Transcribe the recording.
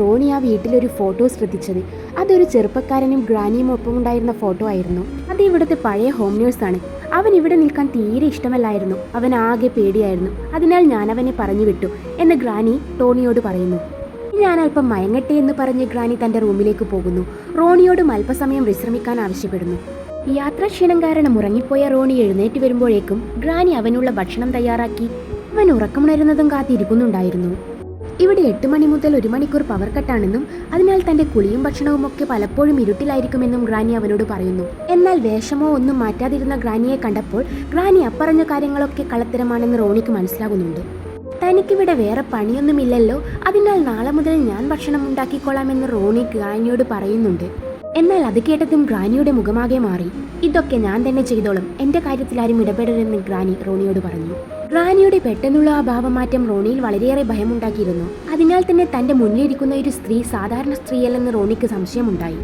റോണി ആ വീട്ടിലൊരു ഫോട്ടോ ശ്രദ്ധിച്ചത്. അതൊരു ചെറുപ്പക്കാരനും ഗ്രാനിയും ഒപ്പം ഉണ്ടായിരുന്ന ഫോട്ടോ ആയിരുന്നു. അത് ഇവിടുത്തെ പഴയ ഹോം നേഴ്സാണ്. അവൻ ഇവിടെ നിൽക്കാൻ തീരെ ഇഷ്ടമല്ലായിരുന്നു. അവൻ ആകെ പേടിയായിരുന്നു. അതിനാൽ ഞാൻ അവനെ പറഞ്ഞു വിട്ടു എന്ന് ഗ്രാനി ടോണിയോട് പറയുന്നു. ഞാൻ അല്പം മയങ്ങട്ടെ എന്ന് പറഞ്ഞ് ഗ്രാനി തന്റെ റൂമിലേക്ക് പോകുന്നു. റോണിയോടും അല്പസമയം വിശ്രമിക്കാൻ ആവശ്യപ്പെടുന്നു. യാത്രാക്ഷീണം കാരണം ഉറങ്ങിപ്പോയ റോണി എഴുന്നേറ്റ് വരുമ്പോഴേക്കും ഗ്രാനി അവനുള്ള ഭക്ഷണം തയ്യാറാക്കി അവൻ ഉറക്കമുണരുന്നതും കാത്തിരിക്കുന്നുണ്ടായിരുന്നു. ഇവിടെ 8 മണി മുതൽ 1 മണിക്കൂർ പവർ കട്ടാണെന്നും അതിനാൽ തന്റെ കുളിയും ഭക്ഷണവും ഒക്കെ പലപ്പോഴും ഇരുട്ടിലായിരിക്കുമെന്നും ഗ്രാനി അവനോട് പറയുന്നു. എന്നാൽ വേഷമോ ഒന്നും മാറ്റാതിരുന്ന ഗ്രാനിയെ കണ്ടപ്പോൾ ഗ്രാനി അപ്പറഞ്ഞ കാര്യങ്ങളൊക്കെ കള്ളത്തരമാണെന്ന് റോണിക്ക് മനസ്സിലാകുന്നുണ്ട്. തനിക്കിവിടെ വേറെ പണിയൊന്നുമില്ലല്ലോ, അതിനാൽ നാളെ മുതൽ ഞാൻ ഭക്ഷണം ഉണ്ടാക്കിക്കൊള്ളാമെന്ന് റോണി ഗ്രാനിയോട് പറയുന്നുണ്ട്. എന്നാൽ അത് കേട്ടതും ഗ്രാനിയുടെ മുഖമാകെ മാറി. ഇതൊക്കെ ഞാൻ തന്നെ ചെയ്തോളും, എന്റെ കാര്യത്തിൽ ആരും ഇടപെടരുതെന്ന് ഗ്രാനി റോണിയോട് പറഞ്ഞു. ഗ്രാനിയുടെ പെട്ടെന്നുള്ള ആ ഭാവമാറ്റം റോണിയിൽ വളരെയേറെ ഭയമുണ്ടാക്കിയിരുന്നു. അതിനാൽ തന്നെ തന്റെ മുന്നിലിരിക്കുന്ന ഒരു സ്ത്രീ സാധാരണ സ്ത്രീയല്ലെന്ന് റോണിക്ക് സംശയമുണ്ടായി.